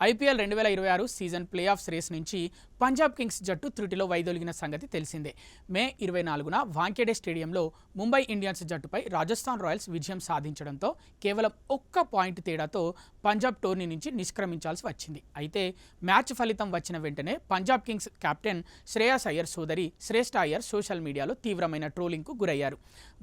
IPL 2026 season playoffs race నుంచి Punjab Kings జట్టు త్రుటిలో వైదొలిగిన సంగతి తెలిసిందే. మే 24న వాంఖేడే స్టేడియంలో ముంబై ఇండియన్స్ జట్టుపై రాజస్థాన్ రాయల్స్ విజయం సాధించడంతో కేవలం ఒక్క పాయింట్ తేడాతో పంజాబ్ టోర్నీ నుంచి నిష్క్రమించాల్సి వచ్చింది. అయితే మ్యాచ్ ఫలితం వచ్చిన వెంటనే పంజాబ్ కింగ్స్ కెప్టెన్ శ్రేయాస్ అయ్యర్ సోదరి శ్రేష్ఠ అయ్యర్ సోషల్ మీడియాలో తీవ్రమైన ట్రోలింగ్కు గురయ్యారు.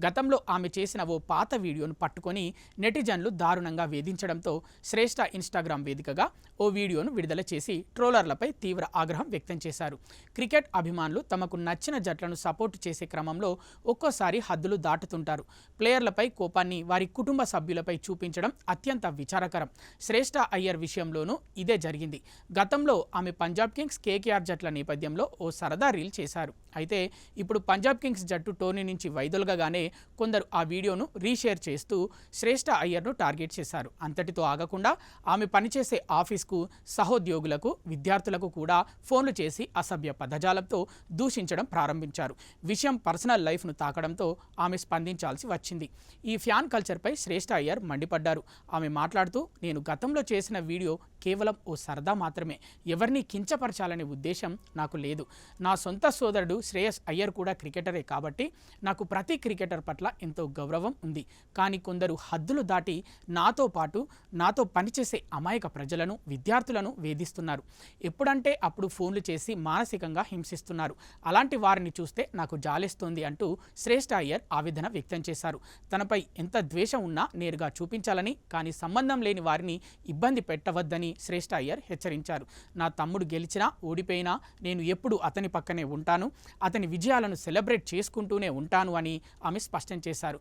గతంలో ఆమె చేసిన ఓ పాత వీడియోను పట్టుకొని నెటిజన్లు దారుణంగా వేధించడంతో శ్రేష్ఠ ఇన్స్టాగ్రామ్ వేదికగా ఓ వీడియోను విడుదల చేసి ట్రోలర్లపై తీవ్ర ఆగ్రహం వ్యక్తం చేశారు. క్రికెట్ అభిమానులు తమకు నచ్చిన జట్లను సపోర్టు చేసే క్రమంలో ఒక్కోసారి హద్దులు దాటుతుంటారు. ప్లేయర్లపై కోపాన్ని వారి కుటుంబ సభ్యులపై చూపించడం అత్యంత విచారకరం. శ్రేష్ఠ అయ్యర్ విషయంలోనూ ఇదే జరిగింది. గతంలో ఆమె పంజాబ్ కింగ్స్, కేకేఆర్ జట్ల నేపథ్యంలో ఓ సరదా రీల్ చేశారు. అయితే ఇప్పుడు పంజాబ్ కింగ్స్ జట్టు టోర్నీ నుంచి వైదొలగగానే కొందరు ఆ వీడియోను రీషేర్ చేస్తూ శ్రేష్ఠ అయ్యర్ను టార్గెట్ చేశారు. అంతటితో ఆగకుండా ఆమె పనిచేసే ఆఫీస్కు, సహోద్యోగులకు, విద్యార్థులకు కూడా ఫోన్లు చేసి అసభ్య పదజాలంతో దూషించడం ప్రారంభించారు. విషయం పర్సనల్ లైఫ్ను తాకడంతో ఆమె స్పందించాల్సి వచ్చింది. ఈ ఫ్యాన్ కల్చర్పై శ్రేష్ఠ అయ్యర్ మండిపడ్డారు. ఆమె మాట్లాడుతూ, నేను గతంలో చేసిన వీడియో కేవలం ఓ సరదా మాత్రమే. ఎవరిని కించపరచాలనే ఉద్దేశం నాకు లేదు. నా సొంత సోదరుడు శ్రేయస్ అయ్యర్ కూడా క్రికెటరే కాబట్టి నాకు ప్రతి క్రికెటర్ పట్ల ఎంతో గౌరవం ఉంది. కానీ కొందరు హద్దులు దాటి నాతో పాటు నాతో పనిచేసే అమాయక ప్రజలను, విద్యార్థులను వేధిస్తున్నారు. ఎప్పుడంటే అప్పుడు ఫోన్లు చేసి మానసికంగా హింసిస్తున్నారు. అలాంటి వారిని చూస్తే నాకు జాలేస్తోంది అంటూ శ్రేష్ఠ అయ్యర్ ఆవేదన వ్యక్తం చేశారు. తనపై ఎంత ద్వేషం ఉన్నా నేరుగా చూపించాలని, కానీ సంబంధం లేని వారిని ఇబ్బంది పెట్టవద్దని శ్రేష్ఠ అయ్యర్ హెచ్చరించారు. నా తమ్ముడు గెలిచినా ఓడిపోయినా నేను ఎప్పుడు అతని పక్కనే ఉంటాను, అతని విజయాలను సెలబ్రేట్ చేసుకుంటూనే ఉంటాను అని ఆమె స్పష్టం చేశారు.